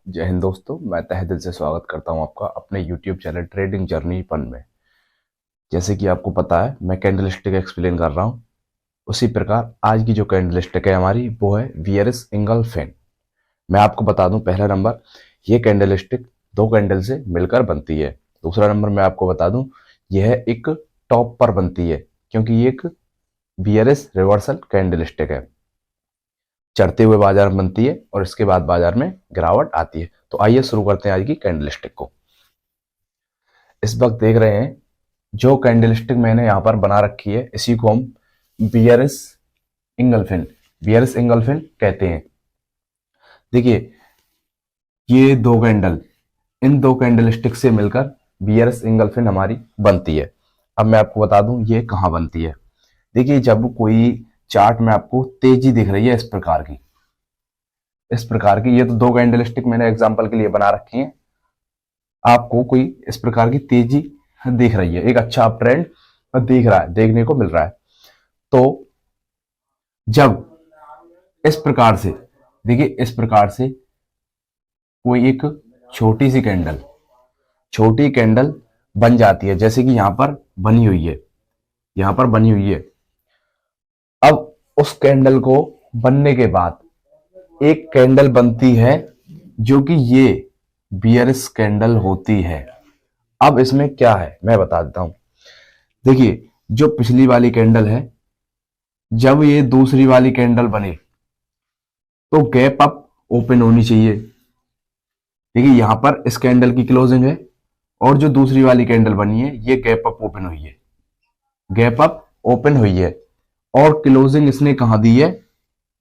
जय हिंद दोस्तों, मैं तहे दिल से स्वागत करता हूं आपका अपने YouTube चैनल ट्रेडिंग जर्नी पन में। जैसे कि आपको पता है, मैं कैंडल स्टिक एक्सप्लेन कर रहा हूं। उसी प्रकार आज की जो कैंडल स्टिक है हमारी, वो है वीआरएस इंगल्फिन। मैं आपको बता दूं, पहला नंबर, ये कैंडल स्टिक दो कैंडल से मिलकर बनती है। दूसरा नंबर मैं आपको बता दूं, यह एक टॉप पर बनती है क्योंकि ये एक वीआरएस रिवर्सल कैंडल स्टिक है। चढ़ते हुए बाजार में बनती है और इसके बाद बाजार में गिरावट आती है। तो आइए शुरू करते हैं आज की कैंडल स्टिक को। इस वक्त देख रहे हैं जो कैंडलस्टिक मैंने यहाँ पर बना रखी है, इसी को हम बियरस इंगल्फिन बियरस इंगल्फिन कहते हैं। देखिए, ये दो कैंडल, इन दो कैंडलस्टिक से मिलकर बियरस इंगल्फिन हमारी बनती है। अब मैं आपको बता दूं ये कहाँ बनती है। देखिए, जब कोई चार्ट में आपको तेजी दिख रही है इस प्रकार की, ये तो दो कैंडलस्टिक मैंने एग्जांपल के लिए बना रखी है। आपको कोई इस प्रकार की तेजी दिख रही है, एक अच्छा अप ट्रेंड दिख रहा है, देखने को मिल रहा है। तो जब इस प्रकार से, देखिए इस प्रकार से कोई एक छोटी कैंडल बन जाती है, जैसे कि यहां पर बनी हुई है, यहां पर बनी हुई है। अब उस कैंडल को बनने के बाद एक कैंडल बनती है जो कि ये बियरिश कैंडल होती है। अब इसमें क्या है मैं बता देता हूं। देखिए, जो पिछली वाली कैंडल है, जब ये दूसरी वाली कैंडल बने तो गैप अप ओपन होनी चाहिए। देखिए, यहां पर इस कैंडल की क्लोजिंग है और जो दूसरी वाली कैंडल बनी है ये गैप अप ओपन हुई है। और क्लोजिंग इसने कहां दी है?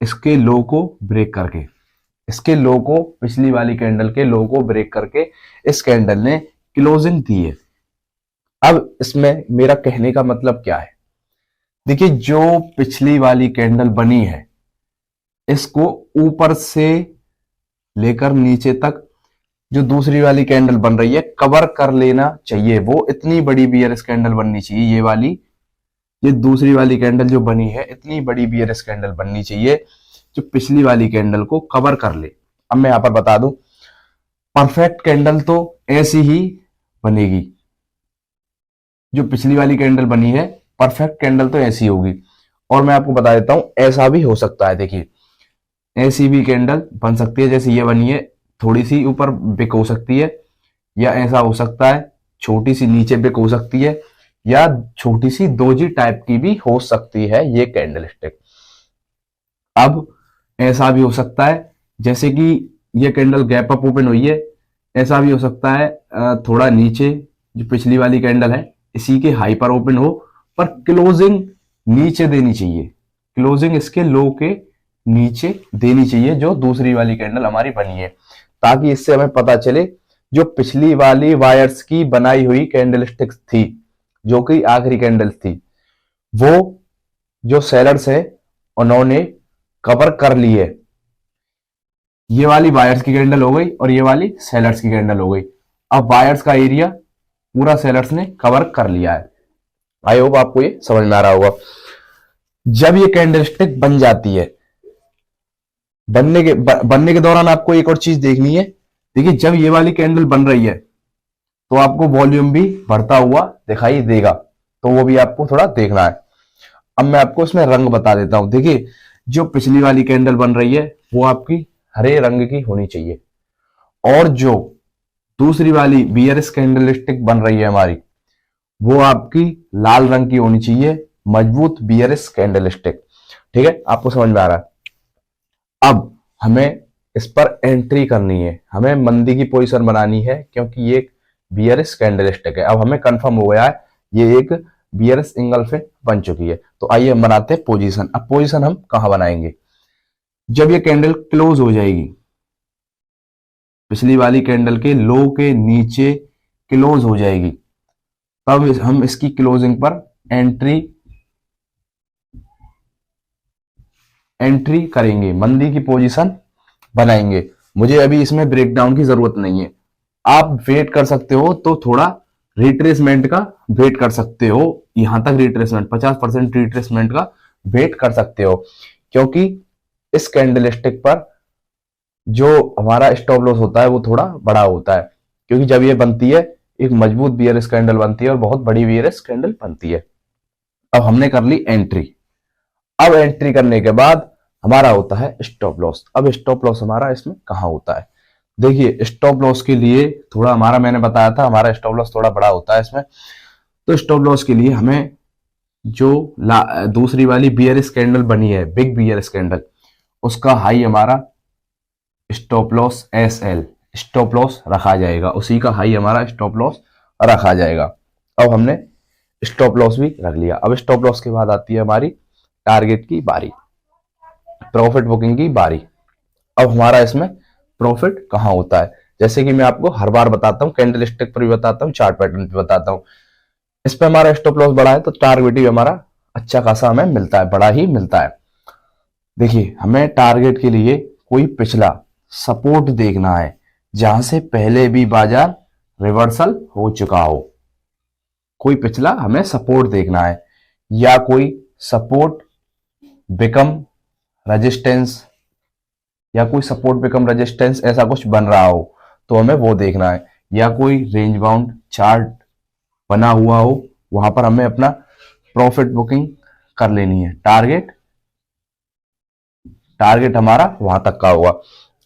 इसके लो को ब्रेक करके, इसके लो को, पिछली वाली कैंडल के लो को ब्रेक करके इस कैंडल ने क्लोजिंग दी है। अब इसमें मेरा कहने का मतलब क्या है? देखिए, जो पिछली वाली कैंडल बनी है, इसको ऊपर से लेकर नीचे तक जो दूसरी वाली कैंडल बन रही है कवर कर लेना चाहिए। वो इतनी बड़ी बियरिश कैंडल बननी चाहिए, ये दूसरी वाली कैंडल जो बनी है, इतनी बड़ी बियरिश कैंडल बननी चाहिए जो पिछली वाली कैंडल को कवर कर ले। अब मैं यहां पर बता दूं, परफेक्ट कैंडल तो ऐसी ही बनेगी। जो पिछली वाली कैंडल बनी है, परफेक्ट कैंडल तो ऐसी होगी। और मैं आपको बता देता हूं, ऐसा भी हो सकता है। देखिए, ऐसी भी कैंडल बन सकती है, जैसे ये बनी है, थोड़ी सी ऊपर बिक हो सकती है, या ऐसा हो सकता है छोटी सी नीचे बिक हो सकती है, या छोटी सी दोजी टाइप की भी हो सकती है ये कैंडल स्टिक। अब ऐसा भी हो सकता है, जैसे कि ये कैंडल गैप अप ओपन हुई है, ऐसा भी हो सकता है थोड़ा नीचे जो पिछली वाली कैंडल है इसी के हाई पर ओपन हो, पर क्लोजिंग नीचे देनी चाहिए, क्लोजिंग इसके लो के नीचे देनी चाहिए जो दूसरी वाली कैंडल हमारी बनी है, ताकि इससे हमें पता चले जो पिछली वाली वायर्स की बनाई हुई कैंडल स्टिक्स थी, जो कि आखिरी कैंडल थी, वो जो सेलर्स है उन्होंने कवर कर ली है। ये वाली बायर्स की कैंडल हो गई और ये वाली सेलर्स की कैंडल हो गई। अब बायर्स का एरिया पूरा सेलर्स ने कवर कर लिया है। आई होप आपको ये समझ में आ रहा होगा। जब ये कैंडल स्टिक बन जाती है, बनने के दौरान आपको एक और चीज देखनी है। देखिए, जब ये वाली कैंडल बन रही है तो आपको वॉल्यूम भी बढ़ता हुआ दिखाई देगा, तो वो भी आपको थोड़ा देखना है। अब मैं आपको इसमें रंग बता देता हूं। देखिए, जो पिछली वाली कैंडल बन रही है वो आपकी हरे रंग की होनी चाहिए, और जो दूसरी वाली बियरिश कैंडल स्टिक बन रही है हमारी, वो आपकी लाल रंग की होनी चाहिए, मजबूत बियरिश कैंडल स्टिक। ठीक है, आपको समझ में आ रहा है। अब हमें इस पर एंट्री करनी है, हमें मंदी की पोजीशन बनानी है, क्योंकि ये एक बियरिश कैंडल स्टिक है। अब हमें कंफर्म हो गया है ये एक बियरिश इंगल्फिन बन चुकी है। तो आइए हम बनाते हैं पोजीशन। अब पोजीशन हम कहां बनाएंगे? जब ये कैंडल क्लोज हो जाएगी, पिछली वाली कैंडल के लो के नीचे क्लोज हो जाएगी, तब हम इसकी क्लोजिंग पर एंट्री करेंगे, मंदी की पोजीशन बनाएंगे। मुझे अभी इसमें ब्रेकडाउन की जरूरत नहीं है, आप वेट कर सकते हो तो थोड़ा रिट्रेसमेंट का वेट कर सकते हो, यहां तक रिट्रेसमेंट 50% रिट्रेसमेंट का वेट कर सकते हो, क्योंकि इस कैंडल स्टिक पर जो हमारा स्टॉप लॉस होता है वो थोड़ा बड़ा होता है, क्योंकि जब ये बनती है एक मजबूत बियरिश कैंडल बनती है और बहुत बड़ी बियरिश कैंडल बनती है। अब हमने कर ली एंट्री। अब एंट्री करने के बाद हमारा होता है स्टॉप लॉस। अब स्टॉप लॉस हमारा इसमें कहाँ होता है? देखिए स्टॉप लॉस के लिए थोड़ा हमारा, मैंने बताया था हमारा स्टॉप लॉस थोड़ा बड़ा होता है इसमें। तो स्टॉप लॉस के लिए हमें जो दूसरी वाली बियरिश कैंडल बनी है, बिग बियरिश कैंडल, उसका हाई हमारा stop loss S L, stop loss रखा जाएगा, उसी का हाई हमारा स्टॉप लॉस रखा जाएगा। अब हमने स्टॉप लॉस भी रख लिया। अब स्टॉप लॉस के बाद आती है हमारी टारगेट की बारी, प्रॉफिट बुकिंग की बारी। अब हमारा इसमें प्रॉफिट कहाँ होता है? जैसे कि मैं आपको हर बार बताता हूँ, कैंडल स्टिक पर भी बताता हूँ, चार्ट पैटर्न पे बताता हूँ। इस पे हमारा स्टॉप लॉस बड़ा है तो टारगेट भी हमारा अच्छा खासा हमें मिलता है, बड़ा ही मिलता है। देखिए हमें टारगेट के लिए कोई पिछला सपोर्ट देखना है जहां से पहले भी बाजार रिवर्सल हो चुका हो। कोई पिछला हमें सपोर्ट देखना है, या कोई सपोर्ट बिकम रेजिस्टेंस, या कोई सपोर्ट बिकम रेजिस्टेंस ऐसा कुछ बन रहा हो तो हमें वो देखना है, या कोई रेंज बाउंड चार्ट बना हुआ हो, वहां पर हमें अपना प्रॉफिट बुकिंग कर लेनी है। टारगेट टारगेट हमारा वहां तक का होगा।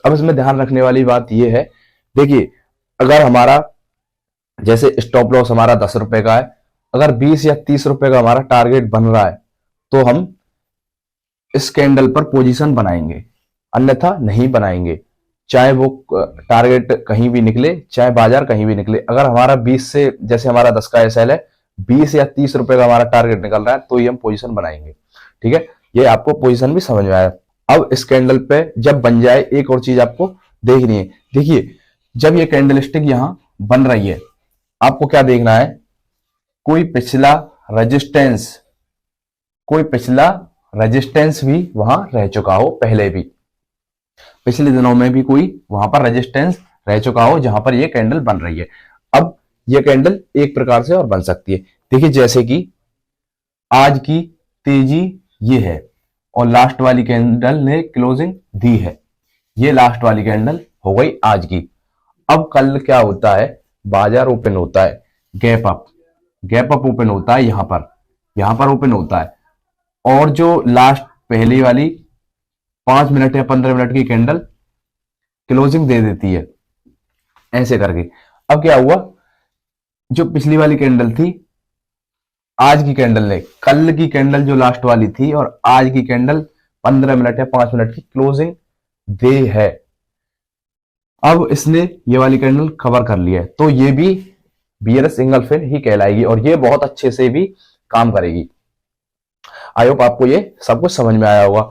अब इसमें ध्यान रखने वाली बात यह है, देखिए अगर हमारा जैसे स्टॉप लॉस हमारा 10 रुपए का है, अगर 20 या 30 रुपए का हमारा टारगेट बन रहा है तो हम इस कैंडल पर पोजीशन बनाएंगे, अन्यथा नहीं बनाएंगे। चाहे वो टारगेट कहीं भी निकले, चाहे बाजार कहीं भी निकले। अगर हमारा 20 से, जैसे हमारा 10 का एसएल है, 20 या 30 रुपए का हमारा टारगेट निकल रहा है तो ही हम पोजीशन बनाएंगे। ठीक है, ये आपको पोजीशन भी समझ में आया। अब इस कैंडल पे जब बन जाए, एक और चीज आपको देखनी है। देखिए जब ये कैंडल स्टिक यहां बन रही है, आपको क्या देखना है? कोई पिछला रेजिस्टेंस, कोई पिछला रेजिस्टेंस भी वहां रह चुका हो, पहले भी पिछले दिनों में भी कोई वहां पर रेजिस्टेंस रह चुका हो जहां पर ये कैंडल बन रही है। अब ये कैंडल एक प्रकार से और बन सकती है। देखिए जैसे कि आज की तेजी ये है और लास्ट वाली कैंडल ने क्लोजिंग दी है, ये लास्ट वाली कैंडल हो गई आज की। अब कल क्या होता है? बाजार ओपन होता है gap up, gap up open होता है यहां पर ओपन होता है, और जो लास्ट पहली वाली 5 मिनट या 15 मिनट की कैंडल क्लोजिंग दे देती है ऐसे करके। अब क्या हुआ? जो पिछली वाली कैंडल थी, आज की कैंडल ने, कल की कैंडल जो लास्ट वाली थी और आज की कैंडल 15 मिनट या 5 मिनट की क्लोजिंग दे है। अब इसने ये वाली कैंडल कवर कर लिया है तो ये भी बियरस सिंगल फिन ही कहलाएगी और ये बहुत अच्छे से भी काम करेगी। आई होप आपको ये सब कुछ समझ में आया होगा।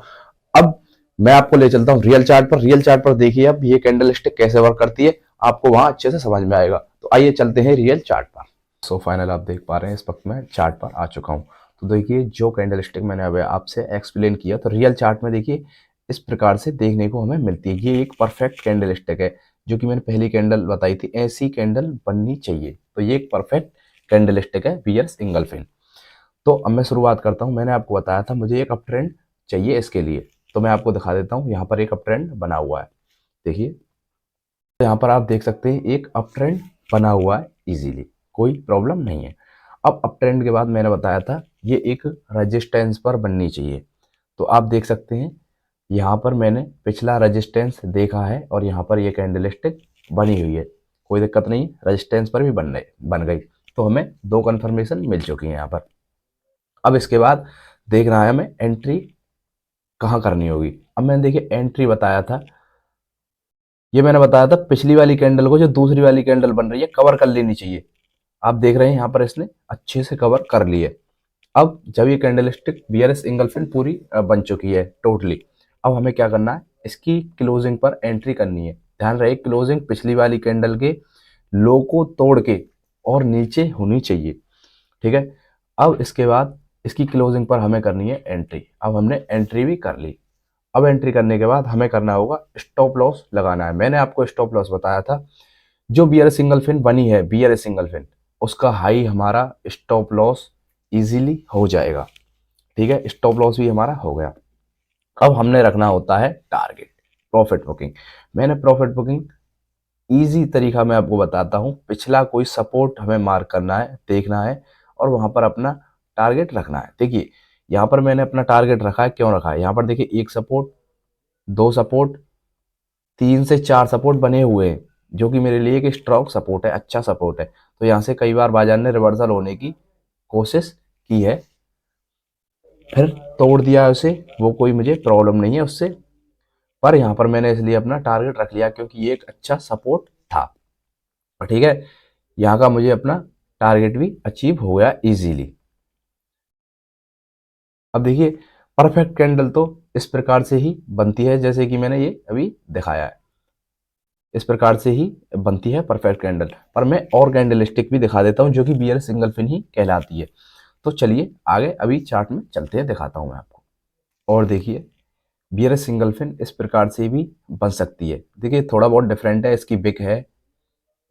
अब मैं आपको ले चलता हूँ रियल चार्ट पर। रियल चार्ट पर देखिए अब ये कैंडल स्टिक कैसे वर्क करती है, आपको वहां अच्छे से समझ में आएगा। तो आइए चलते हैं रियल चार्ट पर। सो फाइनल आप देख पा रहे हैं इस वक्त मैं चार्ट पर आ चुका हूँ। तो देखिए जो कैंडल स्टिक मैंने अभी आपसे एक्सप्लेन किया, तो रियल चार्ट में देखिए इस प्रकार से देखने को हमें मिलती है। ये एक परफेक्ट कैंडल स्टिक है, जो कि मैंने पहली कैंडल बताई थी, ऐसी कैंडल बननी चाहिए। तो ये एक परफेक्ट कैंडल स्टिक है बियर्स इंगल्फिन। तो अब मैं शुरुआत करता हूँ। मैंने आपको बताया था मुझे एक अप ट्रेंड चाहिए इसके लिए, तो मैं आपको दिखा देता हूँ। यहाँ पर एक अप ट्रेंड बना हुआ है, देखिए यहाँ पर आप देख सकते हैं एक अप ट्रेंड बना हुआ है इजीली, कोई प्रॉब्लम नहीं है। अब अप ट्रेंड के बाद मैंने बताया था ये एक रेजिस्टेंस पर बननी चाहिए। तो आप देख सकते हैं यहाँ पर मैंने पिछला रेजिस्टेंस देखा है और यहाँ पर ये कैंडलस्टिक बनी हुई है, कोई दिक्कत नहीं, रेजिस्टेंस पर भी बन गई। तो हमें दो कन्फर्मेशन मिल चुकी है यहाँ पर। अब इसके बाद देखना है हमें एंट्री कहाँ करनी होगी। अब मैंने देखिए एंट्री बताया था, ये मैंने बताया था पिछली वाली कैंडल को जो दूसरी वाली कैंडल बन रही है कवर कर लेनी चाहिए। आप देख रहे हैं यहाँ पर इसने अच्छे से कवर कर लिए। अब जब ये कैंडल स्टिक बियरिश इंगल्फिन पूरी बन चुकी है टोटली, अब हमें क्या करना है? इसकी क्लोजिंग पर एंट्री करनी है। ध्यान रहे क्लोजिंग पिछली वाली कैंडल के लो को तोड़ के और नीचे होनी चाहिए, ठीक है। अब इसके बाद इसकी क्लोजिंग पर हमें करनी है एंट्री। अब हमने एंट्री भी कर ली। अब एंट्री करने के बाद हमें करना होगा स्टॉप लॉस लगाना है। मैंने आपको स्टॉप लॉस बताया था, जो बियर सिंगल फिन बनी है बियर सिंगल फिन, उसका हाई हमारा स्टॉप लॉस इजीली हो जाएगा, ठीक है। स्टॉप लॉस भी हमारा हो गया। अब हमने रखना होता है टारगेट। Profit booking. मैंने प्रॉफिट बुकिंग ईजी तरीका मैं आपको बताता हूँ। पिछला कोई सपोर्ट हमें मार्क करना है, देखना है और वहाँ पर अपना टारगेट रखना है। देखिए यहाँ पर मैंने अपना टारगेट रखा है, क्यों रखा है, यहाँ पर देखिए एक सपोर्ट, दो सपोर्ट, 3 से 4 सपोर्ट बने हुए हैं, जो कि मेरे लिए एक स्ट्रॉन्ग सपोर्ट है, अच्छा सपोर्ट है। तो यहाँ से कई बार बाजार ने रिवर्सल होने की कोशिश की है, फिर तोड़ दिया है उसे, वो कोई मुझे प्रॉब्लम नहीं है उससे। पर यहाँ पर मैंने इसलिए अपना टारगेट रख लिया क्योंकि ये एक अच्छा सपोर्ट था। ठीक है, यहाँ का मुझे अपना टारगेट भी अचीव हो गया इजीली। अब देखिए परफेक्ट कैंडल तो इस प्रकार से ही बनती है जैसे कि मैंने ये अभी दिखाया है, इस प्रकार से ही बनती है परफेक्ट कैंडल। पर मैं और कैंडल स्टिक भी दिखा देता हूँ जो कि बियर सिंगल फिन ही कहलाती है। तो चलिए आगे अभी चार्ट में चलते हैं, दिखाता हूँ मैं आपको। और देखिए बियर सिंगल फिन इस प्रकार से भी बन सकती है। देखिए थोड़ा बहुत डिफरेंट है, इसकी बिक है,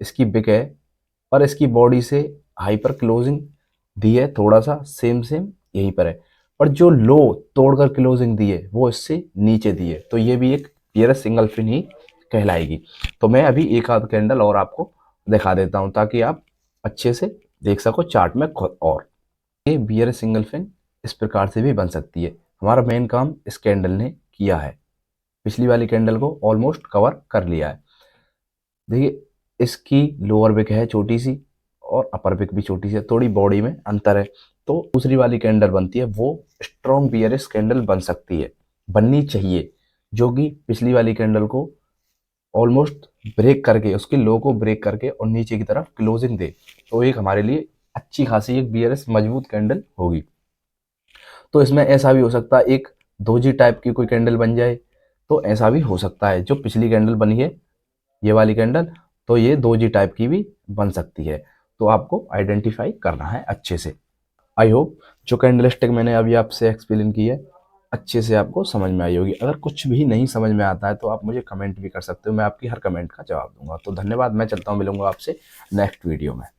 इसकी बिक है, पर इसकी बॉडी से हाइपर क्लोजिंग दी है, थोड़ा सा सेम सेम यहीं पर है। पर जो लो तोड़कर क्लोजिंग दी है वो इससे नीचे दी है, तो ये भी एक बियरस सिंगल फिन ही कहलाएगी। तो मैं अभी एक आध कैंडल और आपको दिखा देता हूँ ताकि आप अच्छे से देख सको चार्ट में खुद। और ये बियरस सिंगल फिन इस प्रकार से भी बन सकती है। हमारा मेन काम इस कैंडल ने किया है, पिछली वाली कैंडल को ऑलमोस्ट कवर कर लिया है। देखिए इसकी लोअर विक है छोटी सी और अपर विक भी छोटी सी है, थोड़ी बॉडी में अंतर है। तो दूसरी वाली कैंडल बनती है वो स्ट्रॉन्ग बियरिश कैंडल बन सकती है, बननी चाहिए, जो कि पिछली वाली कैंडल को ऑलमोस्ट ब्रेक करके, उसके लो को ब्रेक करके और नीचे की तरफ क्लोजिंग दे। तो एक हमारे लिए अच्छी खासी एक बियरिश मजबूत कैंडल होगी। तो इसमें ऐसा भी हो सकता है एक दोजी टाइप की कोई कैंडल बन जाए, तो ऐसा भी हो सकता है। जो पिछली कैंडल बनी है ये वाली कैंडल, तो ये दोजी टाइप की भी बन सकती है। तो आपको आइडेंटिफाई करना है अच्छे से। आई होप जो कैंडल स्टिक मैंने अभी आपसे एक्सप्लेन की है अच्छे से आपको समझ में आई होगी। अगर कुछ भी नहीं समझ में आता है तो आप मुझे कमेंट भी कर सकते हो, मैं आपकी हर कमेंट का जवाब दूंगा। तो धन्यवाद, मैं चलता हूँ, मिलूंगा आपसे नेक्स्ट वीडियो में।